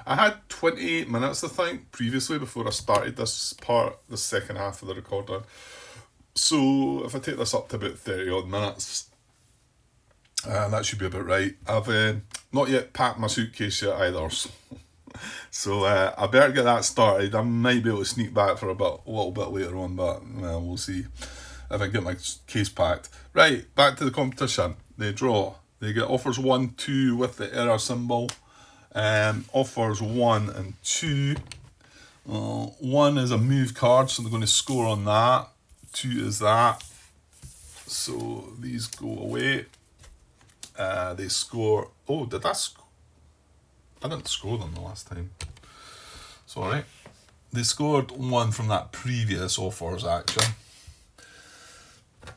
I had 28 minutes, I think, previously before I started this part, the second half of the recording. So if I take this up to about 30 odd minutes, that should be about right. I've not yet packed my suitcase yet either. So I better get that started. I might be able to sneak back for a little bit later on, but we'll see if I get my case packed. Right, back to the competition. They draw. They get offers 1, 2 with the error symbol. Offers 1 and 2. 1 is a move card, so they're going to score on that. 2 is that. So these go away. They score. Oh, did I score? I didn't score them the last time. Sorry. They scored 1 from that previous offers action.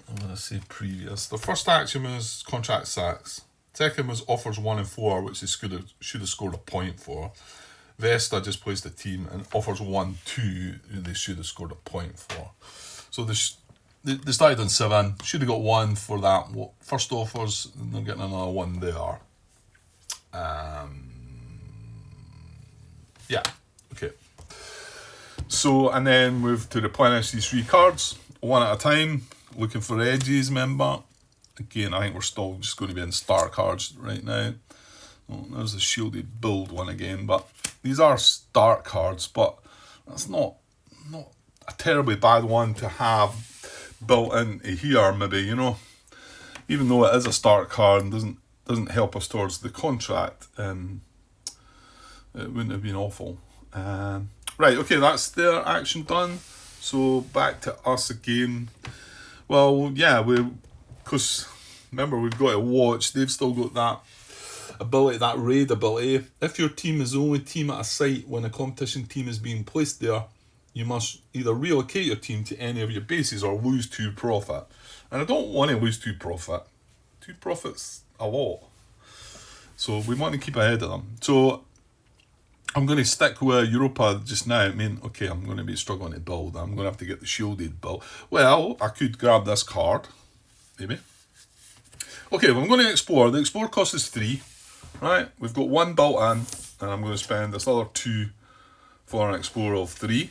I'm going to say previous. The first action was contract sacks. Second was offers 1 and 4, which they should have scored a point for. Vesta just placed a team, and offers 1, 2, they should have scored a point for. So they started on 7, should have got 1 for that first offers, and they're getting another 1 there. Yeah, okay. So, and then move to replenish these 3 cards, 1 at a time, looking for edges, remember. Again, I think we're still just going to be in star cards right now. Oh, there's the shielded build one again, but these are start cards, but that's not a terribly bad one to have built into here, maybe, you know. Even though it is a start card and doesn't help us towards the contract, it wouldn't have been awful. Right, okay, that's their action done. So back to us again. Well, yeah, because remember we've got to watch. They've still got that ability, that raid ability. If your team is the only team at a site when a competition team is being placed there, you must either relocate your team to any of your bases or lose 2 profit. And I don't want to lose 2 profit. 2 profit's a lot. So we want to keep ahead of them. So I'm going to stick with Europa just now. I mean, okay, I'm going to be struggling to build. I'm going to have to get the shielded build. Well, I could grab this card, maybe. Okay, well, I'm going to explore. The explore cost is 3. Right, we've got 1 built in, and I'm going to spend this other 2 for an explorer of 3.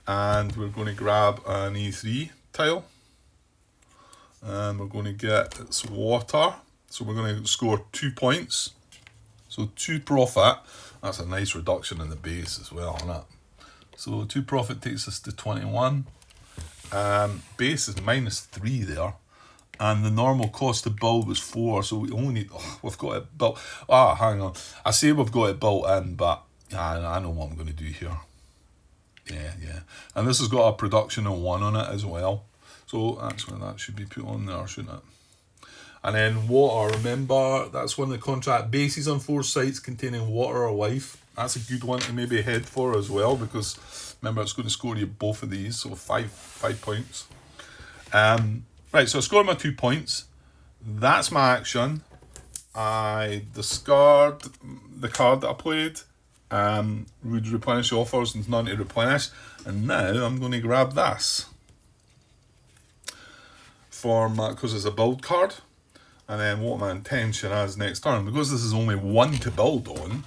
And we're going to grab an E3 tile. And we're going to get its water. So we're going to score 2 points. So 2 profit. That's a nice reduction in the base as well, isn't it? So 2 profit takes us to 21. Base is -3 there. And the normal cost to build was 4, so we only need... Oh, we've got it built... Ah, hang on. I say we've got it built in, but I know what I'm going to do here. Yeah. And this has got a production of 1 on it as well. So actually that should be put on there, shouldn't it? And then water, remember, that's one of the contract bases on 4 sites containing water or life. That's a good one to maybe head for as well, because remember it's going to score you both of these, so 5 points. Right, so I scored my 2 points. That's my action. I discard the card that I played. Would replenish offers and none to replenish. And now I'm going to grab this. Because it's a build card. And then what my intention is next turn. Because this is only 1 to build on.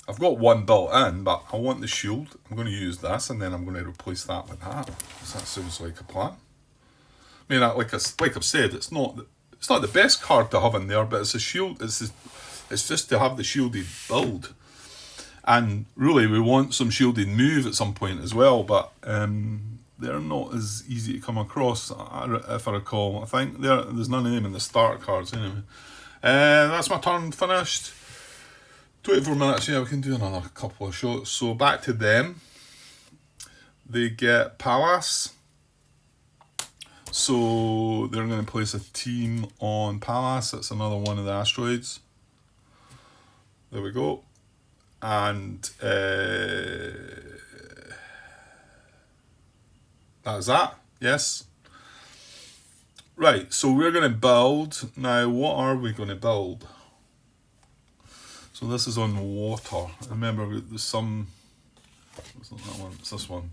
I've got 1 built in, but I want the shield. I'm going to use this and then I'm going to replace that with that. So that sounds like a plan. I mean, like I've said, it's not the best card to have in there, but it's a shield. It's just to have the shielded build, and really we want some shielded move at some point as well. But they're not as easy to come across, if I recall. I think there's none of them in the start cards anyway. That's my turn finished. 24 minutes. Yeah, we can do another couple of shots. So back to them. They get Palace. So they're going to place a team on Palace. That's another one of the asteroids. There we go. And that's that. Yes. Right, so we're going to build. Now, what are we going to build? So this is on water. Remember, there's some... It's not that one, it's this one.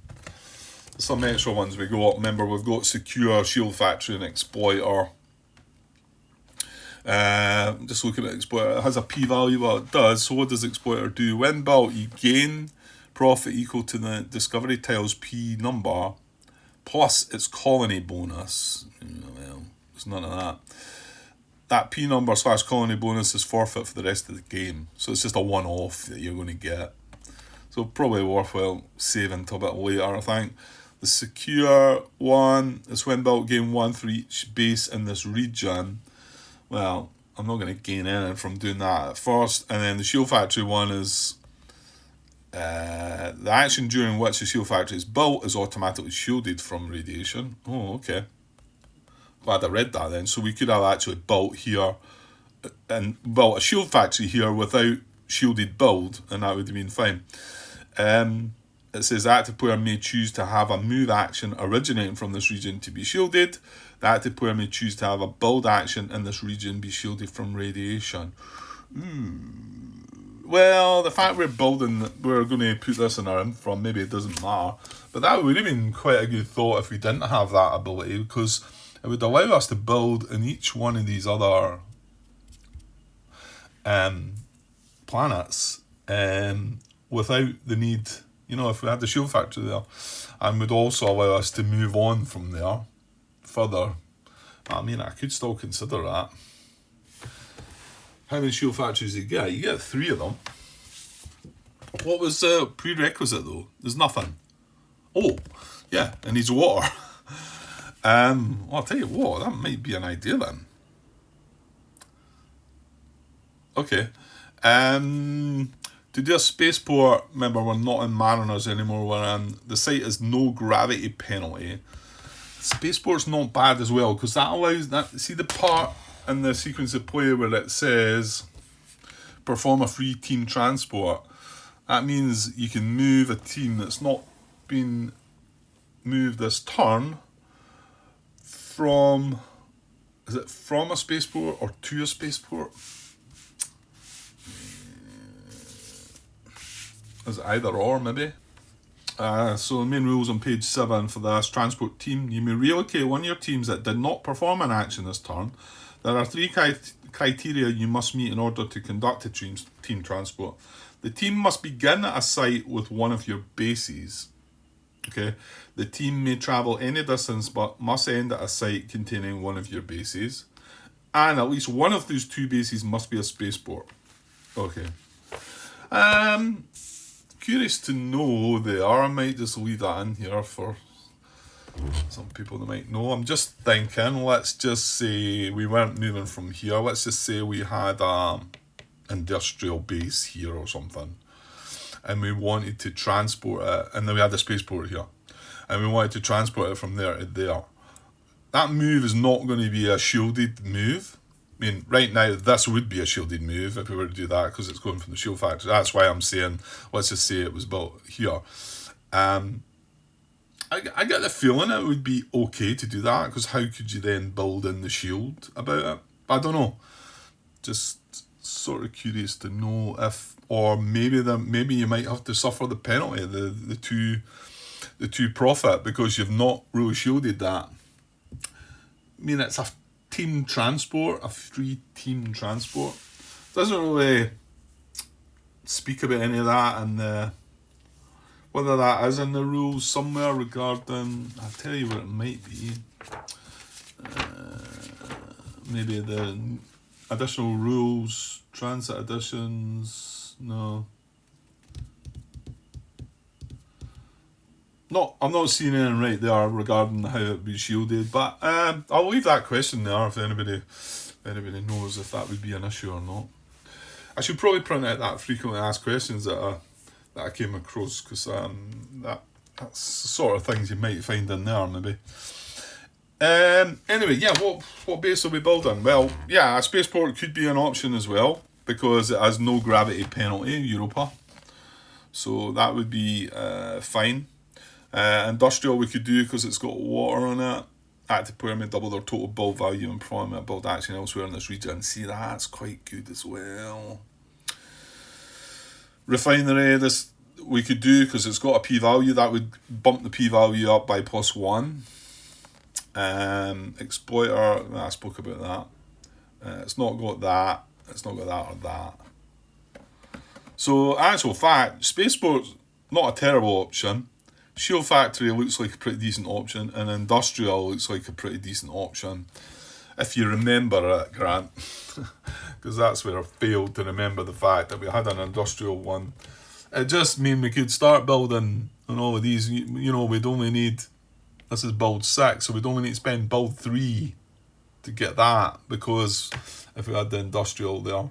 Some extra ones we got. Remember, we've got Secure, Shield Factory, and Exploiter. Just looking at Exploiter, it has a p-value. Well, it does. So what does Exploiter do? When built, you gain profit equal to the Discovery Tile's P number, plus its colony bonus. Well, there's none of that. That P number / colony bonus is forfeit for the rest of the game. So it's just a one-off that you're going to get. So probably worthwhile saving till a bit later, I think. The Secure one is when built, gain 1 for each base in this region. Well, I'm not going to gain anything from doing that at first. And then the Shield Factory one is the action during which the Shield Factory is built is automatically shielded from radiation. Oh, okay. Glad I read that then. So we could have actually built here and built a Shield Factory here without shielded build, and that would have been fine. It says the active player may choose to have a move action originating from this region to be shielded. The active player may choose to have a build action in this region be shielded from radiation. Well, the fact we're building, we're going to put this in our infra, maybe it doesn't matter. But that would have been quite a good thought if we didn't have that ability, because it would allow us to build in each one of these other planets without the need... You know, if we had the Shield Factory there, and would also allow us to move on from there further. I mean, I could still consider that. How many Shield Factories do you get? You get 3 of them. What was the prerequisite though? There's nothing. Oh, yeah, it needs water. Well, I'll tell you what, that might be an idea then. Okay. To do a spaceport, remember we're not in Mariners anymore, we're in, the site is no gravity penalty. Spaceport's not bad as well, because that allows that. See the part in the sequence of play where it says perform a free team transport. That means you can move a team that's not been moved this turn from. Is it from a spaceport or to a spaceport? Is it either or, maybe? So the main rules on page 7 for this transport team. You may relocate one of your teams that did not perform an action this turn. There are 3 criteria you must meet in order to conduct a team transport. The team must begin at a site with one of your bases. Okay. The team may travel any distance but must end at a site containing one of your bases. And at least one of those 2 bases must be a spaceport. Okay. Curious to know there. I might just leave that in here for some people that might know. I'm just thinking, let's just say we weren't moving from here. Let's just say we had an industrial base here or something. And we wanted to transport it. And then we had the spaceport here. And we wanted to transport it from there to there. That move is not going to be a shielded move. I mean, right now, this would be a shielded move if we were to do that, because it's going from the shield factory. That's why I'm saying, let's just say it was built here. I get the feeling it would be okay to do that, because how could you then build in the shield about it? I don't know. Just sort of curious to know if, or maybe you might have to suffer the penalty, the two profit, because you've not really shielded that. I mean, it's a team transport, a free team transport. Doesn't really speak about any of that, and whether that is in the rules somewhere regarding, I'll tell you what it might be. Maybe the additional rules, transit additions, no. I'm not seeing anything right there regarding how it be shielded, but I'll leave that question there if anybody knows if that would be an issue or not. I should probably print out that frequently asked questions that I came across, because that's the sort of things you might find in there maybe. Anyway, yeah, what base are we building? Well, yeah, a spaceport could be an option as well, because it has no gravity penalty, Europa. So that would be fine. Industrial we could do because it's got water on it. Active player may double their total build value and perform a build action elsewhere in this region. See, that's quite good as well. Refinery, this we could do because it's got a p-value. That would bump the p-value up by +1. Exploiter, I spoke about that. It's not got that. It's not got that or that. So, actual fact, Spaceport's not a terrible option. Shield Factory looks like a pretty decent option, and Industrial looks like a pretty decent option. If you remember it, Grant, because that's where I failed to remember the fact that we had an Industrial one. It just means we could start building on all of these. You know, we'd only need, this is build 6, so we'd only need to spend build 3 to get that, because if we had the Industrial there.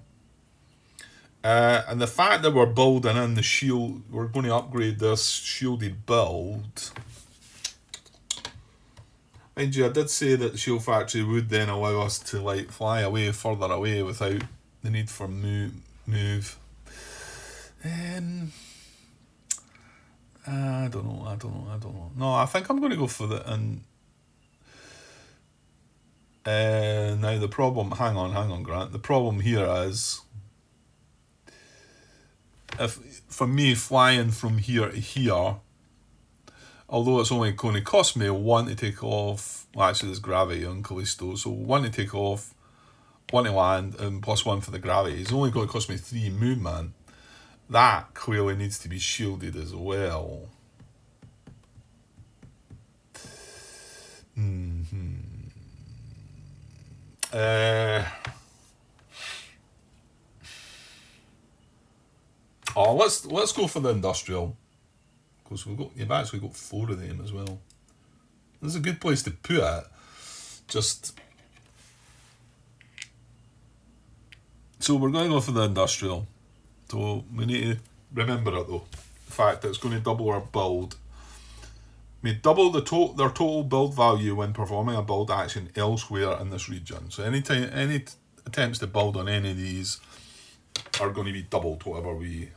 And the fact that we're building in the shield, we're going to upgrade this shielded build. Mind you, I did say that the shield factory would then allow us to like fly away further away without the need for move. I don't know. No, I think I'm going to go for the now the problem. Hang on, Grant. The problem here is, if for me flying from here to here, although it's only going to cost me 1 to take off, well actually there's gravity on Callisto, so 1 to take off, 1 to land, and +1 for the gravity, it's only going to cost me 3 movement. That clearly needs to be shielded as well. Let's go for the Industrial, because you've actually got 4 of them as well. This is a good place to put it. So we're going to go for the Industrial. So we need to remember it though, the fact that it's going to double our build. may double their total build value when performing a build action elsewhere in this region. So any attempts to build on any of these are going to be doubled whatever the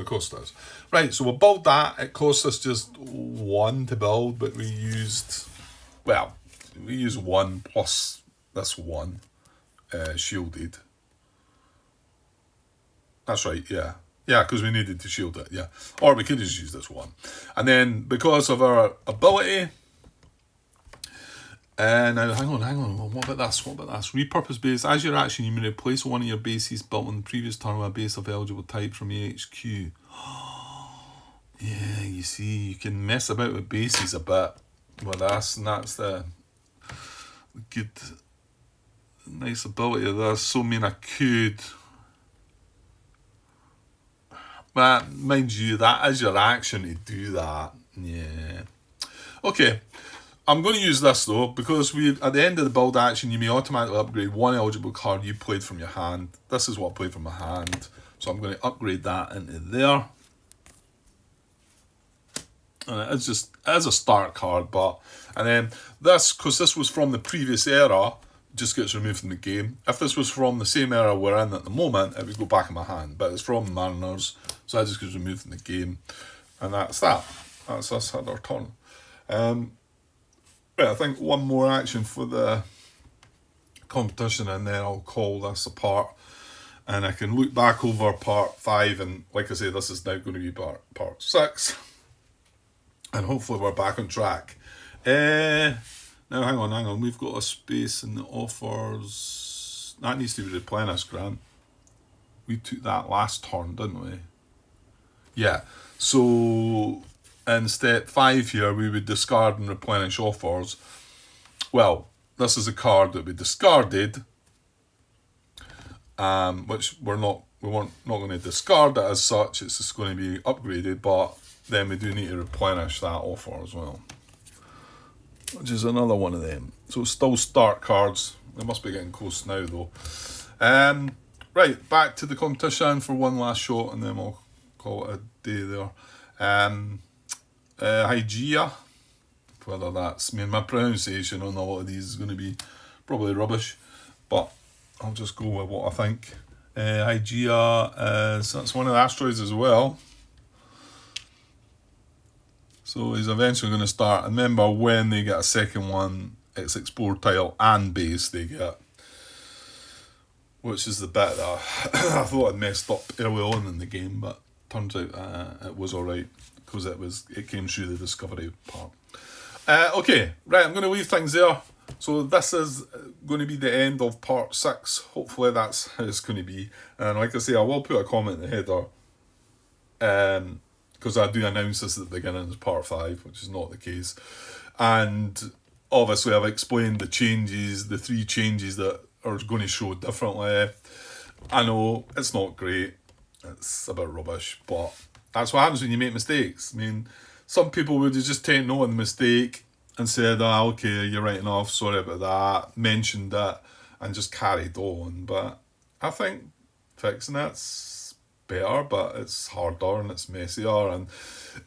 cost is. Right, so we'll build that. It costs us just 1 to build, but we used 1 plus this 1 shielded. That's right, yeah. Yeah, because we needed to shield it, yeah. Or we could just use this 1. And then because of our ability, now hang on, what about this? Repurpose base. As your action, you may replace one of your bases built on the previous turn with a base of eligible type from AHQ. Yeah, you see, you can mess about with bases a bit with this, and that's the good, nice ability of this. So I mean, I could... But mind you, that is your action to do that. Yeah. Okay. I'm going to use this though, because at the end of the build action, you may automatically upgrade 1 eligible card you played from your hand. This is what I played from my hand. So I'm going to upgrade that into there. And it's just as a start card, and then this, because this was from the previous era, just gets removed from the game. If this was from the same era we're in at the moment, it would go back in my hand. But it's from Mariners, so that just gets removed from the game. And that's that. That's us had our turn. Right, I think one more action for the competition, and then I'll call this apart. And I can look back over part 5, and like I say, this is now going to be part 6. And hopefully we're back on track. Now, hang on. We've got a space in the offers. That needs to be replenished, Grant. We took that last turn, didn't we? Yeah. So, in step 5 here, we would discard and replenish offers. Well, this is a card that we discarded, which we weren't not going to discard it as such. It's just going to be upgraded, but then we do need to replenish that offer as well, which is another one of them. So still start cards. They must be getting close now though. Right, back to the competition for one last shot, and then we'll call it a day there. Hygeia, whether that's, my pronunciation on a lot of these is going to be probably rubbish, but I'll just go with what I think. Hygeia that's one of the asteroids as well. So he's eventually going to start. Remember, when they get a second one, it's explore tile and base they get, which is the bit that I thought I'd messed up early on in the game, but turns out it was alright, because it came through the discovery part. Okay, right, I'm going to leave things there. So this is going to be the end of part 6. Hopefully that's how it's going to be. And like I say, I will put a comment in the header, because I do announce this at the beginning as part 5, which is not the case. And obviously I've explained the changes, the 3 changes that are going to show differently. I know it's not great, it's a bit rubbish, but that's what happens when you make mistakes. I mean, some people would have just taken note of the mistake and said, okay, you're right enough, sorry about that, mentioned it, and just carried on. But I think fixing it's better, but it's harder and it's messier. And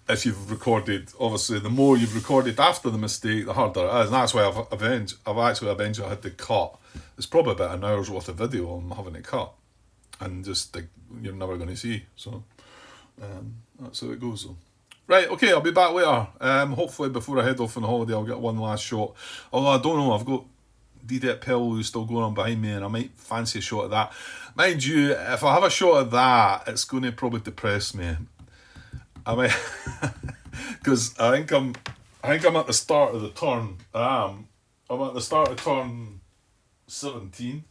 if you've recorded, obviously the more you've recorded after the mistake, the harder it is. And that's why I've actually eventually had to cut. It's probably about an hour's worth of video I'm having to cut, and just you're never going to see. So that's how it goes though. Right, okay, I'll be back later. Hopefully before I head off on holiday I'll get one last shot. Although I don't know, I've got DDET Pill who's still going on behind me, and I might fancy a shot of that. Mind you, if I have a shot of that, it's going to probably depress me. I might, because I think I'm at the start of the turn. I'm at the start of turn 17,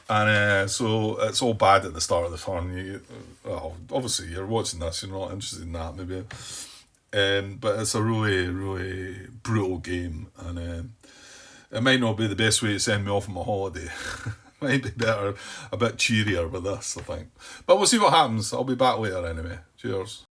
and so it's all bad at the start of the turn. Obviously you're watching this, you're not interested in that maybe, but it's a really, really brutal game, and it might not be the best way to send me off on my holiday. Might be better, a bit cheerier with this, I think. But we'll see what happens. I'll be back later anyway. Cheers.